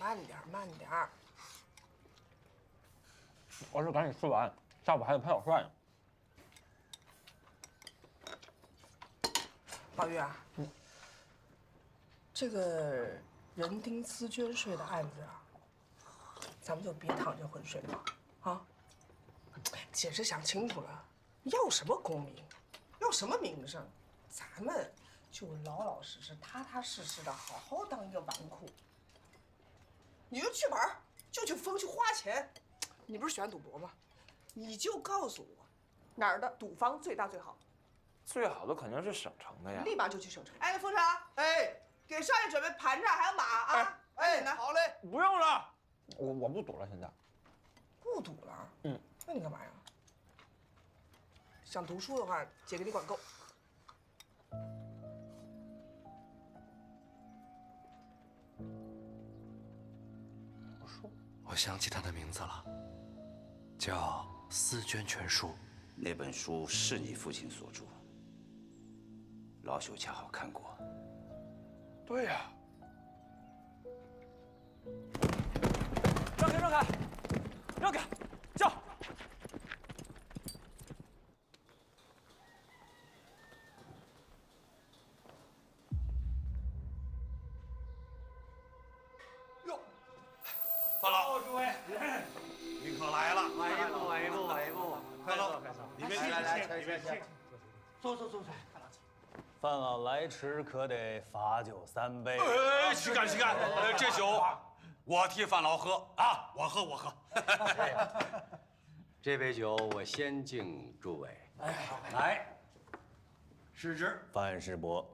慢点，慢点。我是赶紧吃完，下午还得拍小帅呢。老于啊，这个人丁私捐税的案子啊，咱们就别趟这浑水了啊！姐是想清楚了，要什么功名，要什么名声，咱们就老老实实、踏踏实实的，好好当一个纨绔。你就去玩，就去疯，去花钱。你不是喜欢赌博吗？你就告诉我，哪儿的赌坊最大最好？最好的肯定是省城的呀。立马就去省城。哎，副厂，哎，给少爷准备盘缠还有马啊！哎，好嘞，不用了，我不赌了，现在。不赌了？那你干嘛呀？想读书的话，姐给你管够。我想起他的名字了，叫《私捐全书》。那本书是你父亲所著，老朽恰好看过。对呀。让开，让开，让开，叫！哟，范老，诸位，您可来了！来一步，范老，里面请，里面请。坐。范老来迟可得罚酒3杯。哎，岂敢！这酒我替范老喝啊！我喝。这杯酒我先敬诸位。来，失职。范世伯。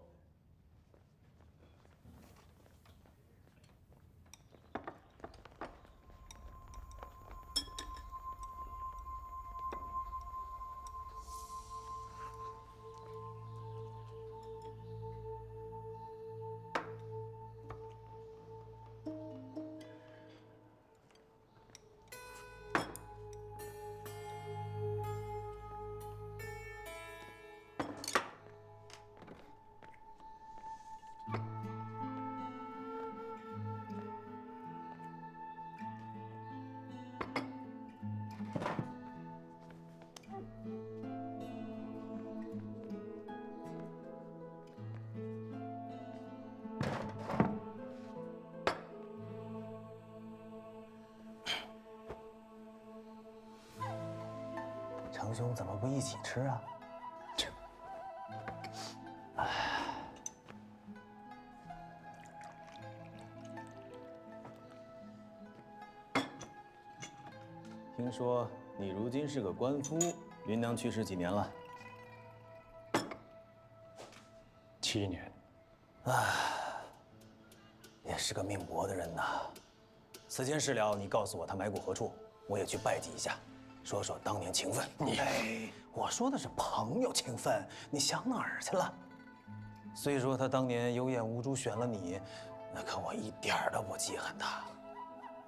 程兄怎么不一起吃啊？听说你如今是个官夫，芸娘去世几年了？7年。也是个命薄的人呐。此间事了，你告诉我他埋骨何处，我也去拜祭一下，说说当年情分。我说的是朋友情分，你想哪儿去了？虽说他当年有眼无珠选了你，那可我一点儿都不记恨他。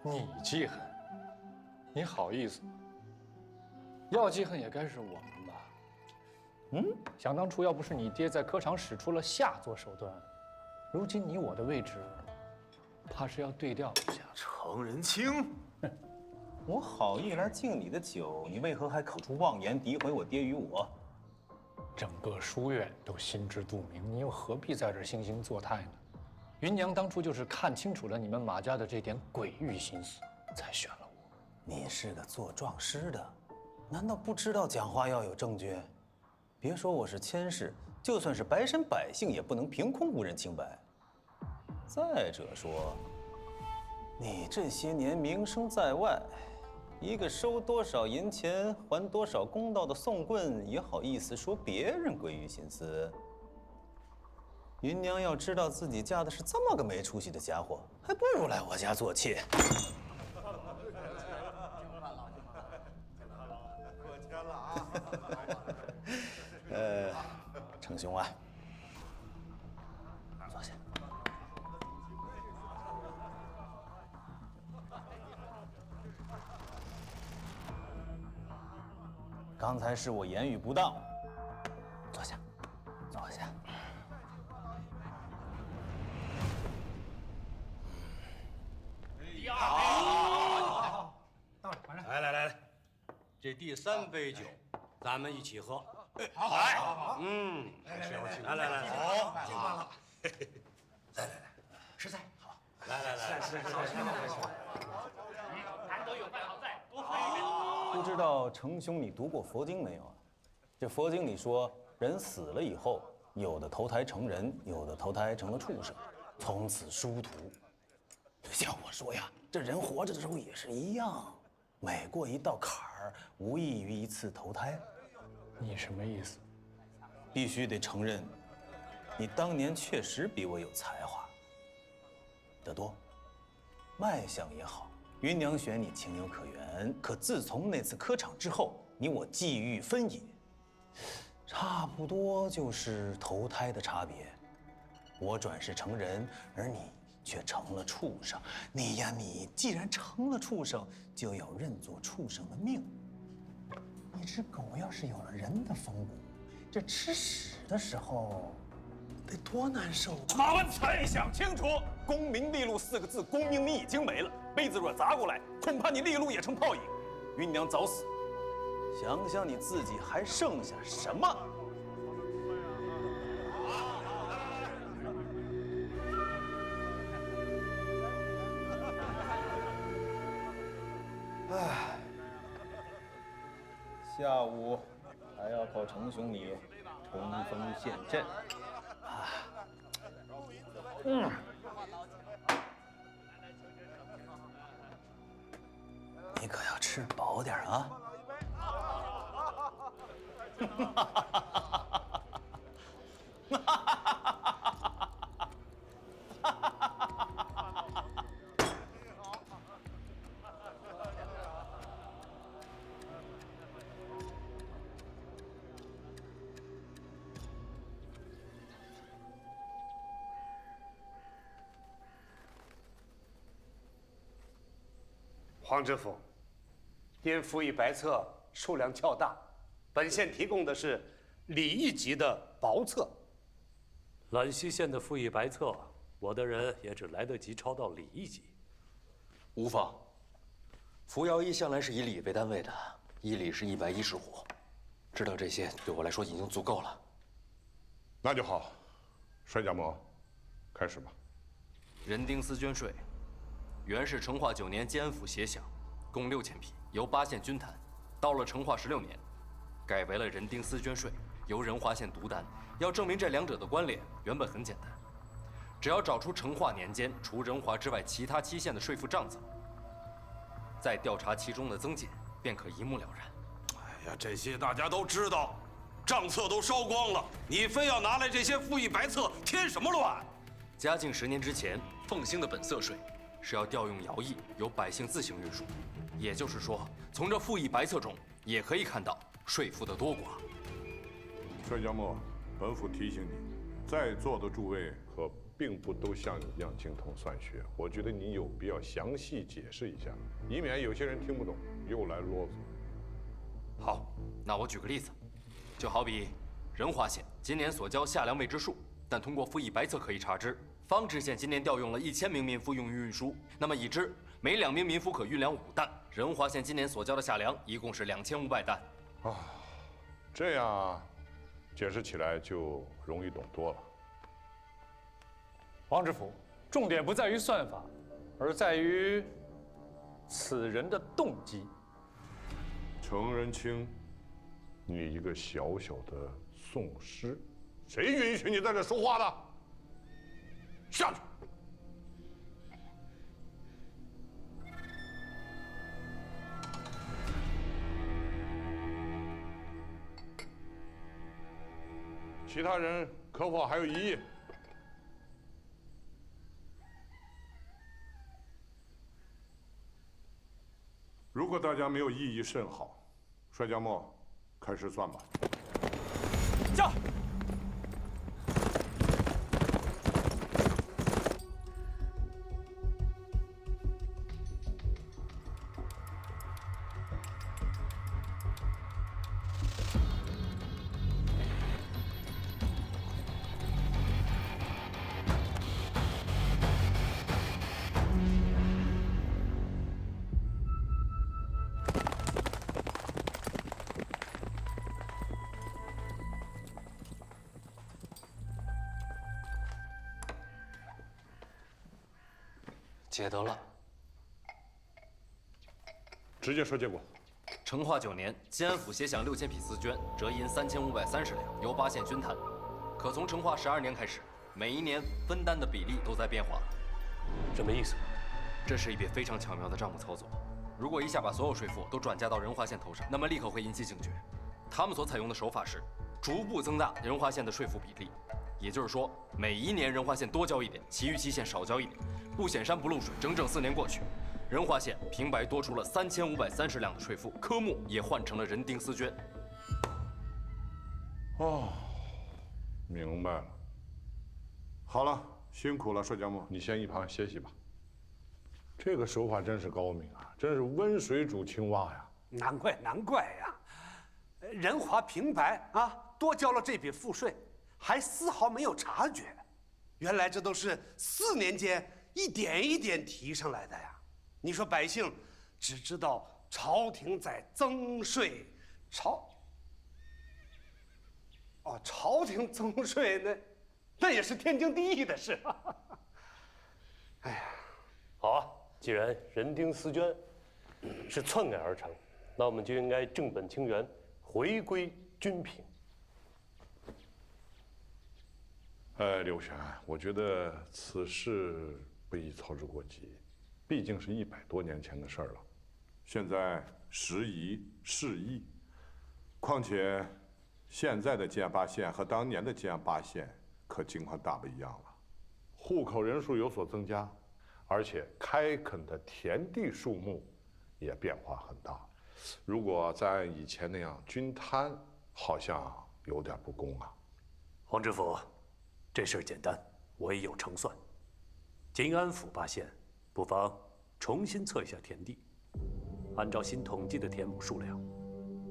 你记恨？你好意思？要记恨也该是我们吧？想当初要不是你爹在科场使出了下作手段，如今你我的位置，怕是要对调一下。程仁清，我好意来敬你的酒，你为何还口出妄言，诋毁我爹与我？整个书院都心知肚明，你又何必在这惺惺作态呢？芸娘当初就是看清楚了你们马家的这点诡异心思，才选了我。你是个做壮师的，难道不知道讲话要有证据？别说我是谦氏，就算是白山百姓，也不能凭空误认清白。再者说，你这些年名声在外，一个收多少银钱还多少公道的宋棍，也好意思说别人鬼于心思？芸娘要知道自己嫁的是这么个没出息的家伙，还不如来我家做妾。过谦了啊！程兄啊，坐下。刚才是我言语不当，坐下，坐下。第3杯酒，咱们一起喝。好，来，好，尽管了。来，实在好。来，难得有饭好在，多喝一杯。不知道程兄你读过佛经没有啊？这佛经里说，人死了以后，有的投胎成人，有的投胎成了畜生，从此殊途。像我说呀，这人活着的时候也是一样，每过一道坎儿，无异于一次投胎。你什么意思？必须得承认，你当年确实比我有才华。德多，卖相也好，芸娘选你情有可原。可自从那次科场之后，你我际遇分野，差不多就是投胎的差别。我转世成人，而你却成了畜生。你呀，你既然成了畜生，就要认作畜生的命。一只狗要是有了人的风骨，这吃屎的时候得多难受啊！马文才想清楚，“功名利禄”4个字，功名你已经没了。杯子若砸过来，恐怕你利禄也成泡影。芸娘早死，想想你自己还剩下什么？唉，下午还要靠程兄你冲锋陷阵。你可要吃饱点啊！黄知府，因赋予白册数量较大，本县提供的是礼义级的薄册。兰溪县的赋予白册，我的人也只来得及抄到礼义级。无妨，扶摇一向来是以礼为单位的，一礼是110斛，知道这些对我来说已经足够了。那就好，帅家模，开始吧。人丁丝绢税，原是成化9年监府协饷，共6000匹，由8县均摊。到了成化16年，改为了人丁丝绢税，由仁华县独担。要证明这两者的关联，原本很简单，只要找出成化年间除仁华之外其他7县的税赋账册，再调查其中的增减，便可一目了然。哎呀，这些大家都知道，账册都烧光了，你非要拿来这些赋予白册添什么乱？嘉靖10年之前，奉兴的本色税是要调用徭役，由百姓自行运输。也就是说，从这赋役白册中也可以看到税赋的多寡。帅家模，本府提醒你，在座的诸位可并不都像你一样精通算学，我觉得你有必要详细解释一下，以免有些人听不懂又来啰嗦。好，那我举个例子，就好比仁华县今年所交夏粮未知数，但通过赋役白册可以查知。方知县今年调用了1000名民夫用于运输，那么已知每2名民夫可运粮5担。仁华县今年所交的夏粮一共是2500担。啊，这样解释起来就容易懂多了。王知府，重点不在于算法，而在于此人的动机。程仁清，你一个小小的讼师，谁允许你在这说话的？下去！其他人可否还有异议？如果大家没有异议，甚好。帅家模，开始算吧。驾！解得了。直接说结果。成化9年，晋安府协饷6000匹丝绢，折银3530两，由8县均摊。可从成化12年开始，每一年分担的比例都在变化。什么意思？这是一笔非常巧妙的账目操作。如果一下把所有税赋都转嫁到仁化县头上，那么立刻会引起警觉。他们所采用的手法是逐步增大仁化县的税赋比例，也就是说，每一年仁化县多交一点，其余7县少交一点，不显山不露水。整整4年过去，仁化县平白多出了3530两的税赋，科目也换成了人丁丝绢。哦，明白了。好了，辛苦了，帅家木，你先一旁歇息吧。这个手法真是高明啊，真是温水煮青蛙呀！难怪呀，仁华平白啊多交了这笔赋税，还丝毫没有察觉。原来这都是4年间一点一点提上来的呀！你说百姓只知道朝廷在增税，朝廷增税，那也是天经地义的事。哎呀，好啊，既然人丁丝绢是篡改而成，那我们就应该正本清源，回归均平。刘玄，我觉得此事不宜操之过急，毕竟是100多年前的事儿了。现在时移世易，况且现在的建安8县和当年的建安8县可情况大不一样了，户口人数有所增加，而且开垦的田地数目也变化很大。如果再按以前那样均摊，好像有点不公啊。黄知府，这事儿简单，我也有成算。晋安府8县，不妨重新测一下田地，按照新统计的田亩数量，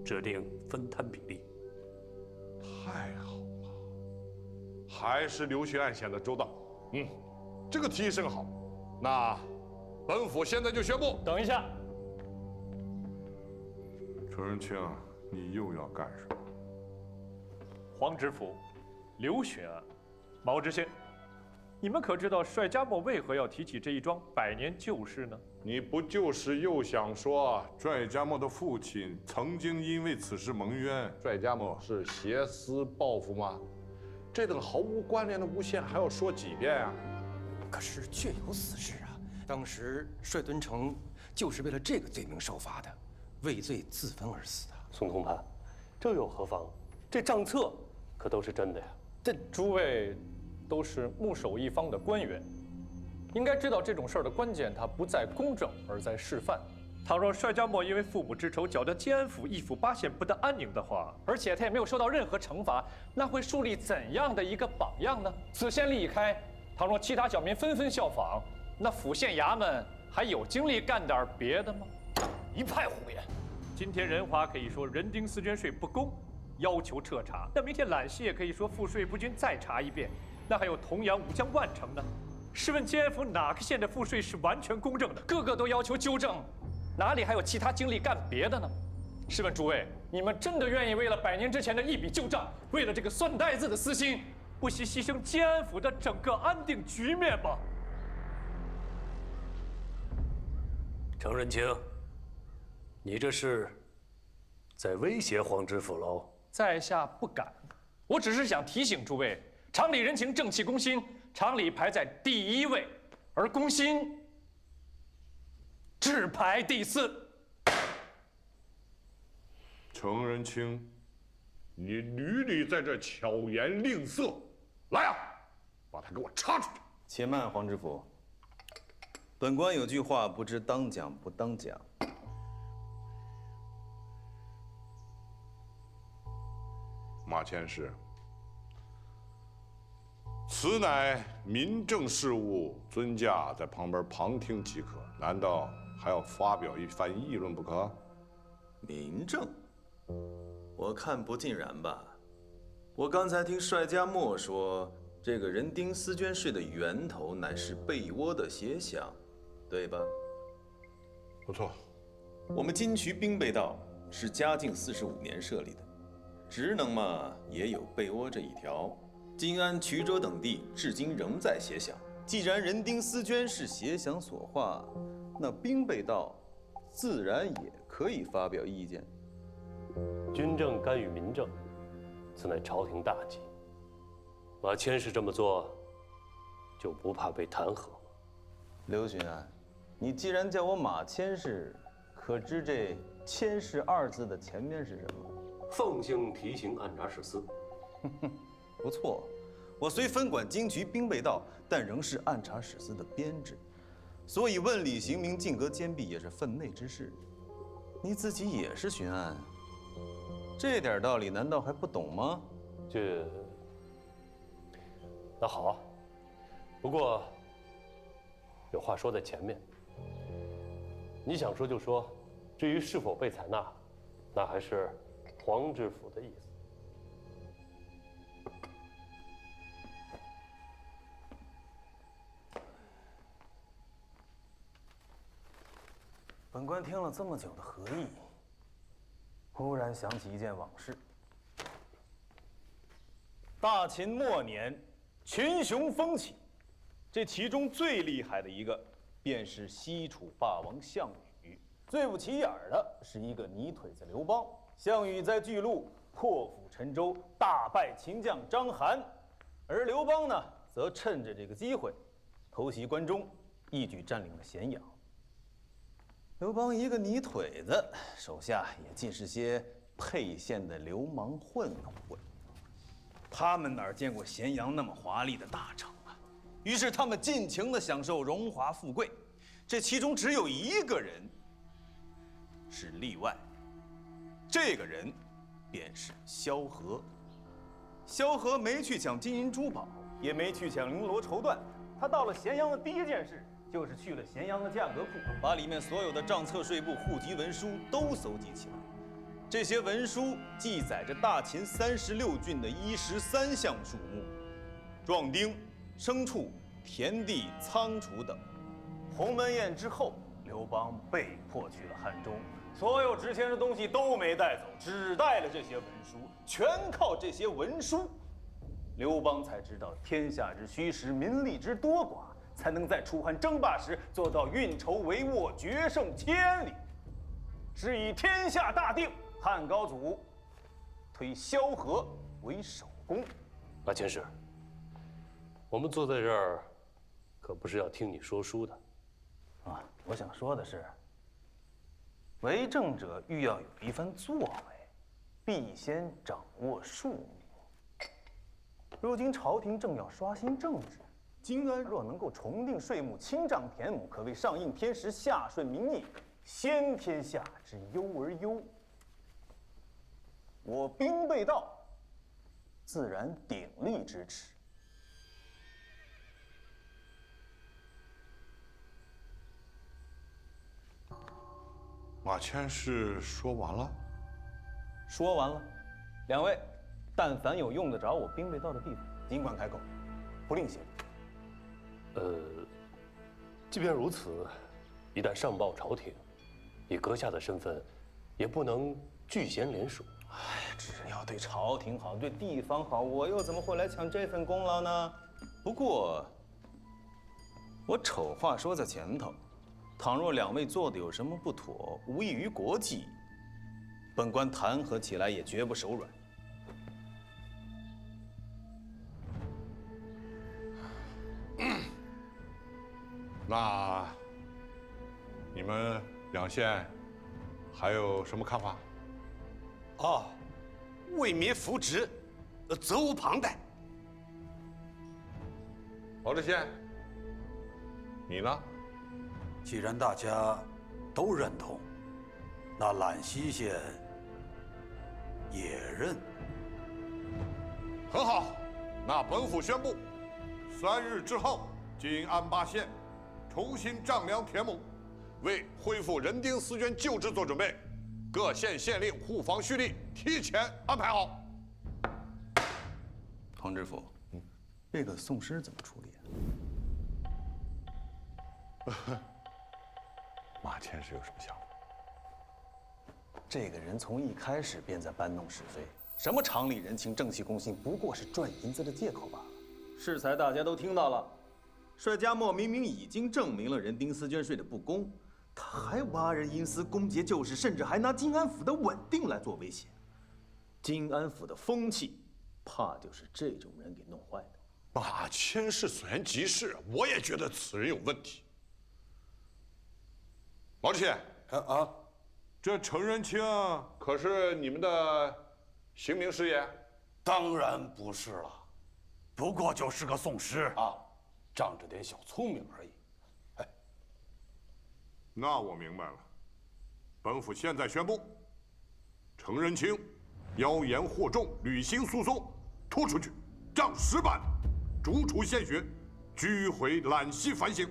制定分摊比例。太好了，还是刘玄案显得周到。这个提议甚好。那本府现在就宣布。等一下，程仁清，你又要干什么？黄知府，刘玄案，毛知县，你们可知道帅家墨为何要提起这一桩100年旧事呢？你不就是又想说帅家墨的父亲曾经因为此事蒙冤，帅家墨是挟私报复吗？这等毫无关联的诬陷还要说几遍啊？可是确有此事啊！当时帅敦成就是为了这个罪名受罚的，畏罪自焚而死的。宋通判，这又何妨？这账册可都是真的呀。这诸位都是牧守一方的官员，应该知道这种事儿的关键，它不在公正，而在示范。倘若帅家墨因为父母之仇搅得晋安府1府8县不得安宁的话，而且他也没有受到任何惩罚，那会树立怎样的一个榜样呢？此先例一开，倘若其他小民纷纷效仿，那府县衙门还有精力干点别的吗？一派胡言！今天仁华可以说人丁丝绢税不公，要求彻查；那明天揽溪也可以说赋税不均，再查一遍。那还有同阳、武江、万城呢？试问晋安府哪个县的赋税是完全公正的？个个都要求纠正，哪里还有其他精力干别的呢？试问诸位，你们真的愿意为了100年之前的一笔旧账，为了这个算带字的私心，不惜牺牲晋安府的整个安定局面吗？程仁清，你这是在威胁黄知府喽？在下不敢，我只是想提醒诸位，常理人情、正气、公心，常理排在第1位，而公心只排第4。程仁清，你屡屡在这巧言令色，来啊，把他给我插出去！且慢，黄知府。本官有句话，不知当讲不当讲。马佥事，此乃民政事务，尊驾在旁边旁听即可，难道还要发表一番议论不可？民政，我看不尽然吧。我刚才听帅家墨说，这个人丁丝绢税的源头乃是被窝的协饷，对吧？不错。我们金渠兵备道是嘉靖45年设立的，职能嘛也有被窝这一条。金安、衢州等地至今仍在协饷，既然人丁思娟是协想所化，那兵备道自然也可以发表意见。军政干预民政，此乃朝廷大忌。马千世这么做，就不怕被弹劾吗？刘巡安，你既然叫我马千世，可知这“千世”二字的前面是什么？奉行提刑按察使司。不错，我虽分管京局兵备道，但仍是按察使司的编制，所以问理刑名、进阁兼弊也是分内之事。你自己也是巡按，这点道理难道还不懂吗？那好啊，不过有话说在前面，你想说就说，至于是否被采纳，那还是皇知府的意思。本官听了这么久的合议，忽然想起一件往事。大秦末年，群雄风起，这其中最厉害的一个，便是西楚霸王项羽。最不起眼的是一个泥腿子刘邦。项羽在巨鹿破釜沉舟，大败秦将章邯，而刘邦呢，则趁着这个机会，偷袭关中，一举占领了咸阳。刘邦一个泥腿子，手下也尽是些沛县的流氓混混。他们哪见过咸阳那么华丽的大城啊？于是他们尽情地享受荣华富贵。这其中只有一个人是例外，这个人便是萧何。萧何没去抢金银珠宝，也没去抢绫罗绸缎，他到了咸阳的第一件事，就是去了咸阳的价格库，把里面所有的账册、税簿、户籍文书都搜集起来。这些文书记载着大秦36郡的衣食3项数目，壮丁、牲畜、田地、仓储等。鸿门宴之后，刘邦被迫去了汉中，所有值钱的东西都没带走，只带了这些文书。全靠这些文书，刘邦才知道天下之虚实，民力之多寡，才能在楚汉争霸时做到运筹帷幄，决胜千里。是以天下大定，汉高祖推萧何为首功。马千世，我们坐在这儿，可不是要听你说书的。我想说的是，为政者欲要有一番作为，必先掌握庶民。如今朝廷正要刷新政治，金安若能够重定税目，清账田亩，可谓上应天时，下顺民意，先天下之忧而忧。我兵备道自然鼎力支持。马千世说完了。说完了，两位，但凡有用得着我兵备道的地方，尽管开口，不吝惜。即便如此，一旦上报朝廷，以阁下的身份，也不能拒贤怜蜀。只要对朝廷好，对地方好，我又怎么会来抢这份功劳呢？不过，我丑话说在前头，倘若两位做的有什么不妥，无益于国计，本官弹劾起来也绝不手软。那你们两县还有什么看法？为民扶植，责无旁贷。敖知县，你呢？既然大家都认同，那揽溪县也认。很好，那本府宣布，3日之后，金安8县重新丈量田亩，为恢复人丁思捐旧制做准备。各县县令护防蓄力，提前安排好。黄知府，这个宋师怎么处理啊？马千世有什么想法？这个人从一开始便在搬弄是非，什么常理人情、正气公信，不过是赚银子的借口罢了。适才大家都听到了，帅家茂明明已经证明了人丁思捐税的不公，他还挖人阴私，攻讦旧事，甚至还拿金安府的稳定来做威胁。金安府的风气，怕就是这种人给弄坏的。爸，千事虽然急事，我也觉得此人有问题。毛主席，这程仁清可是你们的刑名师爷？当然不是了，不过就是个讼师啊，仗着点小聪明而已。那我明白了。本府现在宣布，程仁清妖言惑众，履行诉讼，拖出去，杖10板，逐出县学，拘回兰溪反省。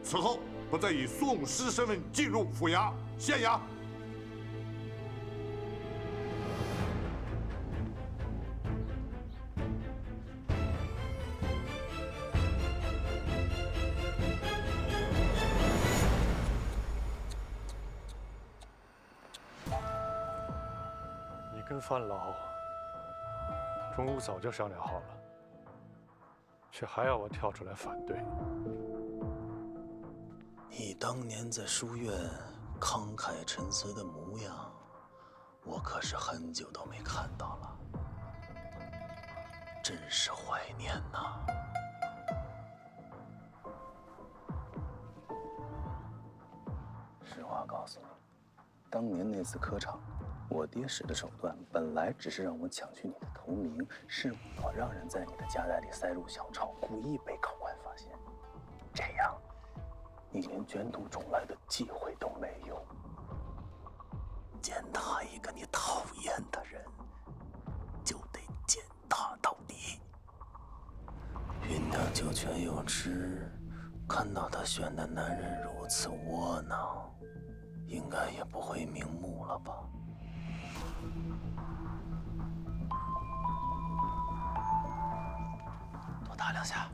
此后不再以讼师身份进入府衙、县衙。你跟范老中午早就商量好了，却还要我跳出来反对。你当年在书院慷慨陈词的模样，我可是很久都没看到了，真是怀念呐。实话告诉你，当年那次科场，我爹使的手段本来只是让我抢去你的头名，是我让人在你的夹带里塞入小抄，故意被考官发现，这样你连卷土重来的机会都没有。践踏一个你讨厌的人，就得践踏到底。云长九泉有知，看到他选的男人如此窝囊，应该也不会瞑目了吧？多打2下。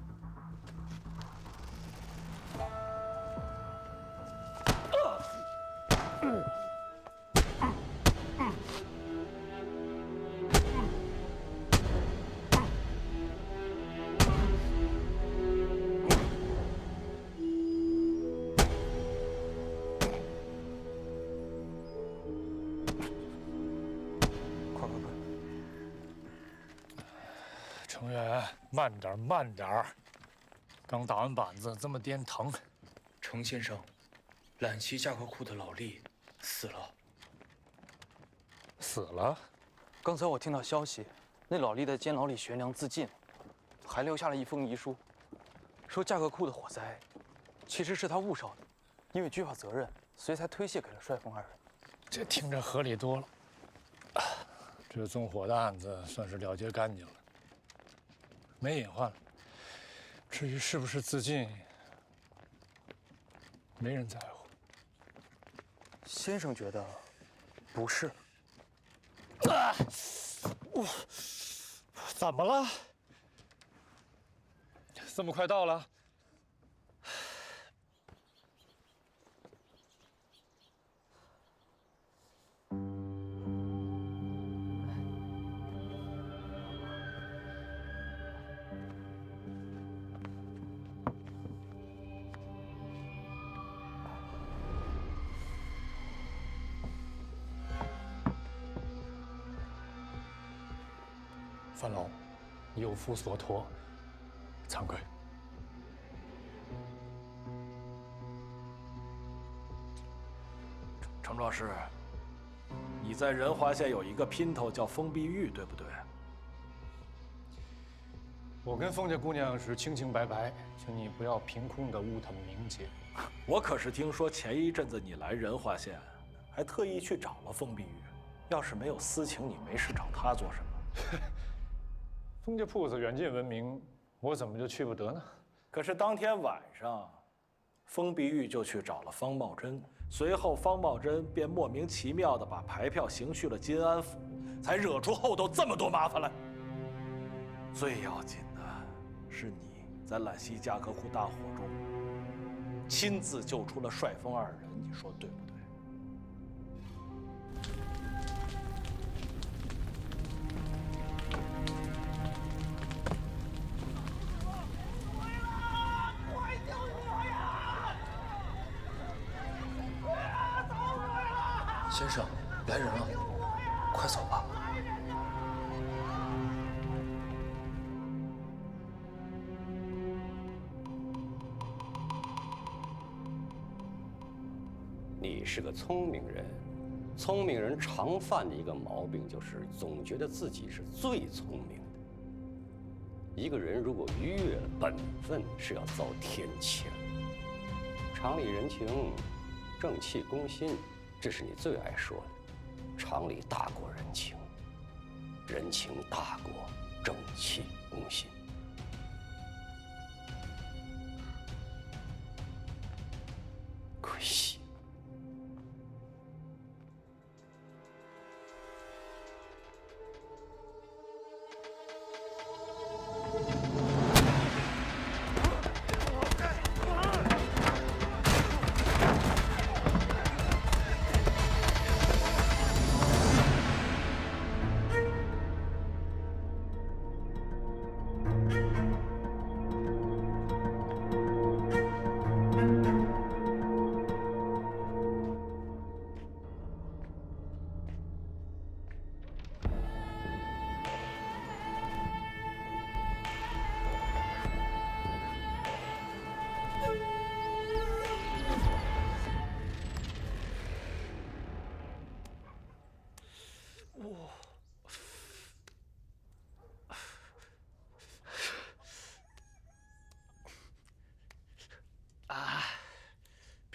程远，慢点，慢点。刚打完板子，这么颠疼。程先生，兰溪架壳库的老吏死了。死了？刚才我听到消息，那老吏在监牢里悬梁自尽，还留下了一封遗书，说架壳库的火灾其实是他误烧的，因为惧怕责任，所以才推卸给了帅峰2人。这听着合理多了。这纵火的案子算是了结干净了，没隐患了。至于是不是自尽，没人在乎。先生觉得不是？我怎么了？这么快到了？范老，有负所托，惭愧。程壮士，你在仁华县有一个姘头叫封碧玉，对不对？我跟封家姑娘是清清白白，请你不要凭空的污她名节。我可是听说前一阵子你来仁华县，还特意去找了封碧玉。要是没有私情，你没事找她做什么？封家铺子远近闻名，我怎么就去不得呢？可是当天晚上，封碧玉就去找了方茂贞，随后方茂贞便莫名其妙地把牌票行去了金安府，才惹出后头这么多麻烦来。最要紧的是你在兰溪架壳库大火中亲自救出了帅峰2人，你说对不对？快先生，来人了，快走吧。你是个聪明人，聪明人常犯的一个毛病就是总觉得自己是最聪明的。一个人如果逾越了本分，是要遭天谴。常理人情，正气攻心，这是你最爱说的。常理大过人情，人情大过正气攻心。可惜。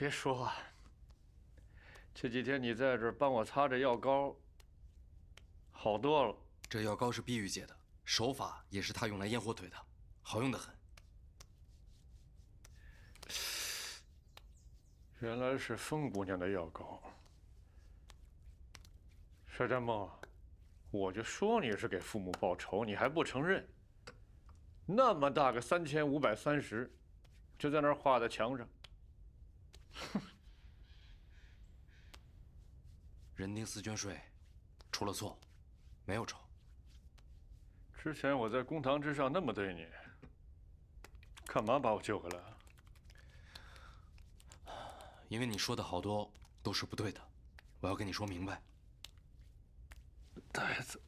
别说话。这几天你在这儿帮我擦着药膏，好多了。这药膏是碧玉姐的，手法也是她用来腌火腿的，好用的很。原来是风姑娘的药膏。沙占梦，我就说你是给父母报仇，你还不承认。那么大个3530，就在那儿画在墙上。哼！人丁四捐税，出了错，没有仇。之前我在公堂之上那么对你，干嘛把我救回来啊？因为你说的好多都是不对的，我要跟你说明白。呆子，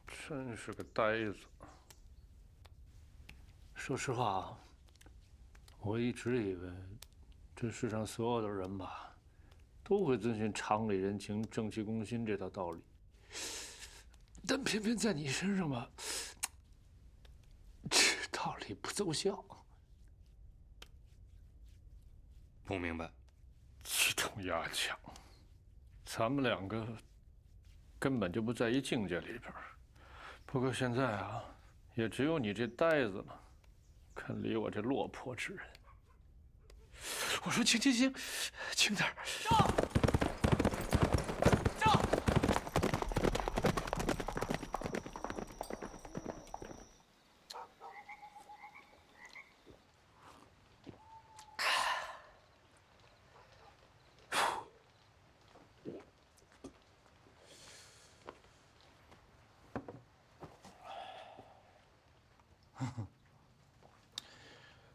真是个呆子。说实话啊，我一直以为这世上所有的人吧，都会遵循常理人情、正气攻心这套道理，但偏偏在你身上吧，这道理不奏效。不明白。鸡同鸭讲，咱们两个根本就不在一境界里边。不过现在啊，也只有你这呆子了，肯理我这落魄之人。我说轻，轻点儿。上！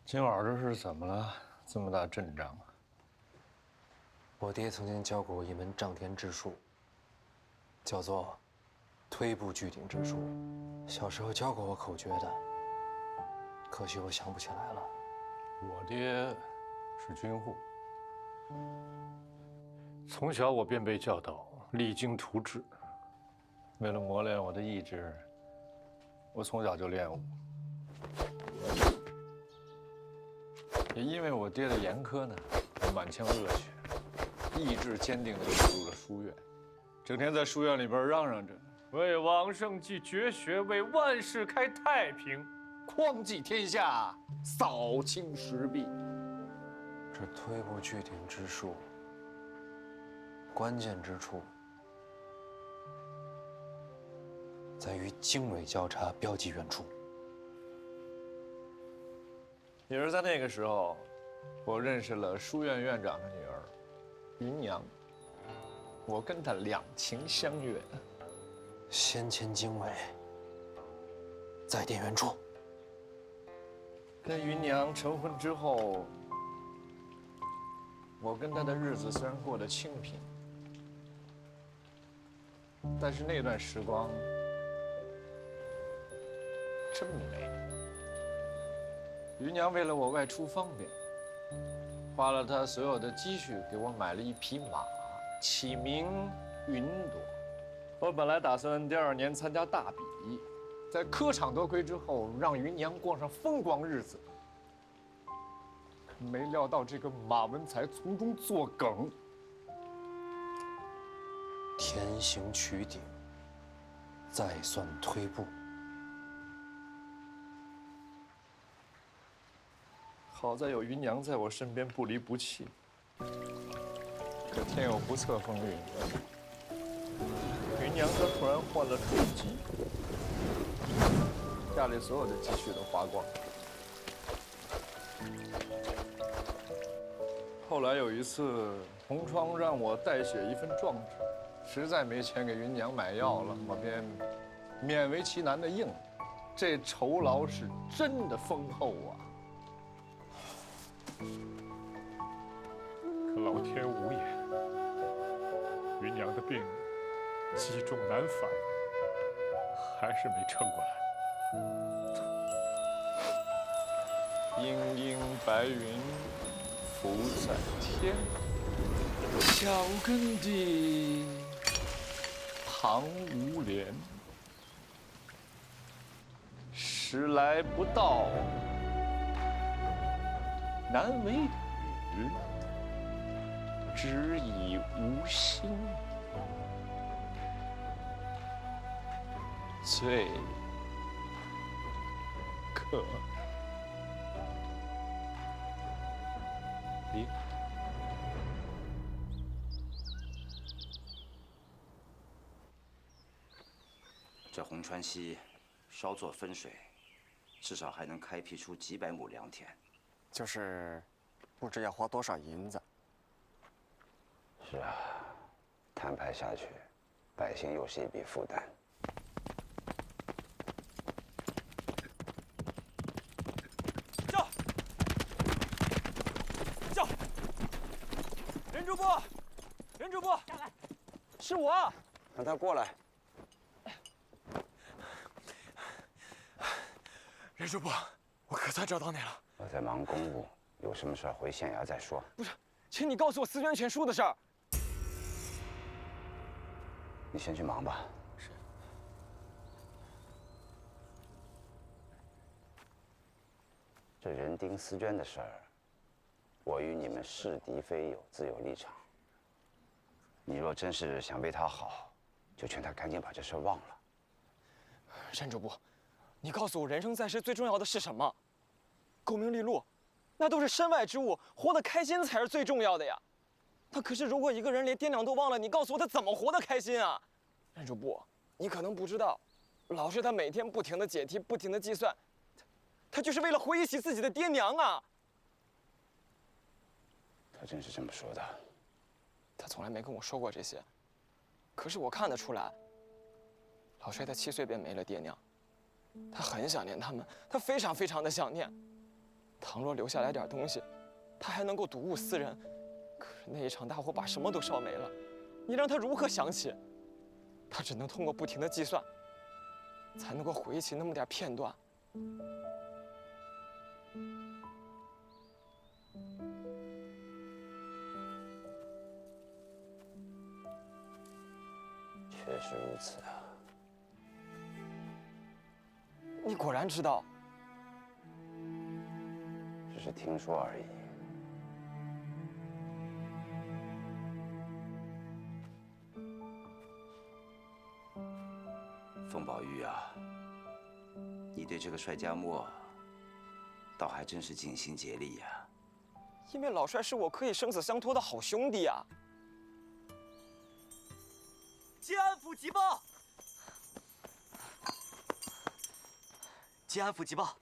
今晚这是怎么了？这么大阵仗啊！我爹曾经教过我一门丈天之术，叫做推步聚顶之术。小时候教过我口诀的，可惜我想不起来了。我爹是军户，从小我便被教导励精图治。为了磨练我的意志，我从小就练武。也因为我爹的严苛呢，我满腔热血，意志坚定地进入了书院，整天在书院里边嚷嚷着为往圣继绝学，为万世开太平，匡济天下，扫清时弊。这推步聚顶之术，关键之处在于经纬交叉，标记远处。也是在那个时候，我认识了书院院长的女儿芸娘，我跟她两情相悦。先牵经纬，再点远处。跟芸娘成婚之后，我跟她的日子虽然过得清贫，但是那段时光真美。余娘为了我外出方便，花了她所有的积蓄给我买了一匹马，起名云朵。我本来打算第2年参加大比，在科场夺魁之后，让余娘过上风光日子。可没料到这个马文才从中作梗，天行曲顶，再算推步。好在有余娘在我身边不离不弃。可天有不测风云，余娘她突然患了重疾，家里所有的积蓄都花光。后来有一次，同窗让我代写一份状纸，实在没钱给余娘买药了，我便勉为其难的应了。这酬劳是真的丰厚啊！可老天无眼，余娘的病积重难返，还是没撑过来。阴阴白云浮在天，脚跟地旁无莲。时来不到，难为雨，只以无心。最可怜。这红川溪稍作分水，至少还能开辟出几百亩良田。就是不知要花多少银子。是啊，摊派下去，百姓又是一笔负担。叫！任主播，任主播，下来，是我。让他过来。任主播，我可算找到你了。我在忙公务，有什么事儿回县衙再说。不是，请你告诉我思源全书的事儿。你先去忙吧。是。这人丁思娟的事儿，我与你们是敌非友，自有立场。你若真是想为他好，就劝他赶紧把这事儿忘了。任主播，你告诉我，人生在世最重要的是什么？功名利禄，那都是身外之物，活得开心才是最重要的呀。那可是，如果一个人连爹娘都忘了，你告诉我他怎么活得开心啊？任主播，你可能不知道，老师他每天不停地解题，不停地计算，他就是为了回忆起自己的爹娘啊。他真是这么说的？他从来没跟我说过这些，可是我看得出来，老帅他7岁便没了爹娘，他很想念他们，他非常非常的想念。倘若留下来点东西，他还能够睹物思人。可是那一场大火把什么都烧没了，你让他如何想起？他只能通过不停的计算，才能够回忆起那么点片段。确实如此啊。你果然知道？只是听说而已。凤宝玉啊，你对这个帅家墨，倒还真是尽心竭力呀。因为老帅是我可以生死相托的好兄弟啊。吉安府急报！吉安府急报！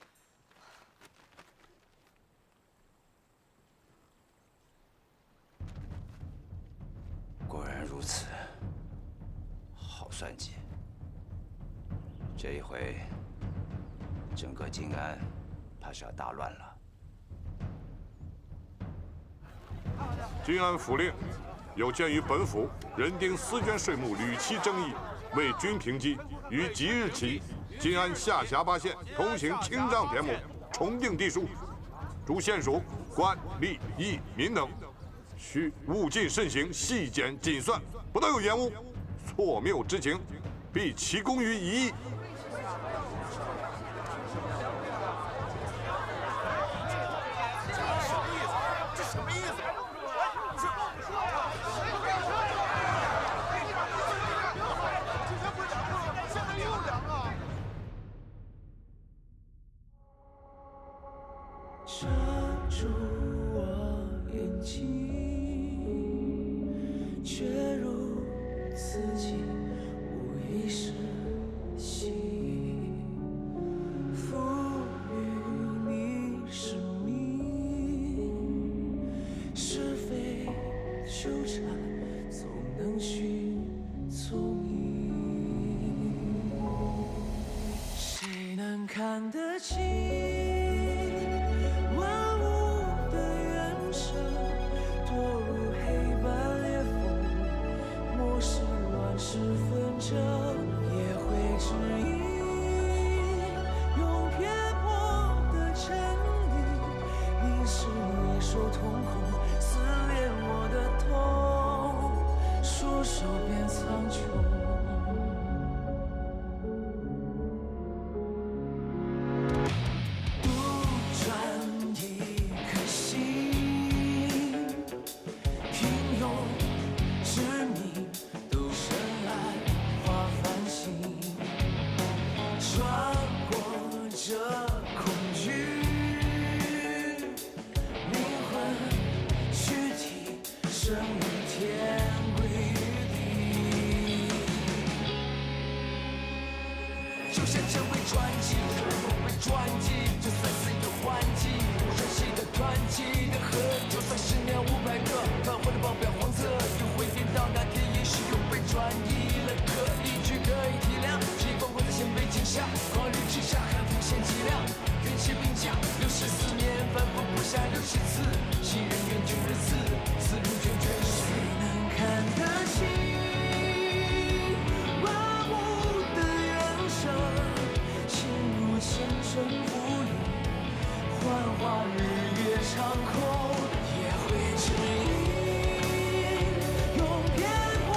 果然如此，好算计。这一回，整个靖安怕是要大乱了。靖安府令，有鉴于本府人丁思娟税目屡期争议，为均平基，于即日起，晋安下辖8县通行清障田亩，重定地数。诸县属官吏役民等，需务尽慎行，细检谨算，不得有延误。错谬之情，必其功于一役。这什么意思？遮住我眼睛，却如自己无意识醒，赋予你生命，是非纠缠，总能寻踪影。谁能看得清？是纷争也会指引，用偏颇的真理凝视野兽瞳孔，撕裂我的痛，束手变苍穹。杜撰一颗心，平庸执迷。穿过这恐惧，灵魂躯体生于天归于地，就像这位传奇，我被传记，就算死有换季，无声息的团体的河，就算10年500个泛黄的报表黄色，又会变到那天也许又被转移了，可以去可以体谅。先被惊吓，狂日之下还无限剂量，运气并驾，64年反复不下60次，新人厌倦的字，字如卷卷。谁能看得清麻木的人生，陷入前尘浮云，幻化日月长空，也会指引，用偏颇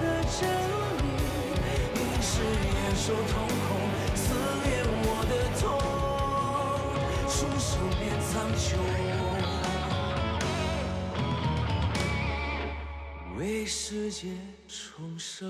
的真理凝视野兽瞳孔，撕裂我的痛，束手变苍穹，为世界重生。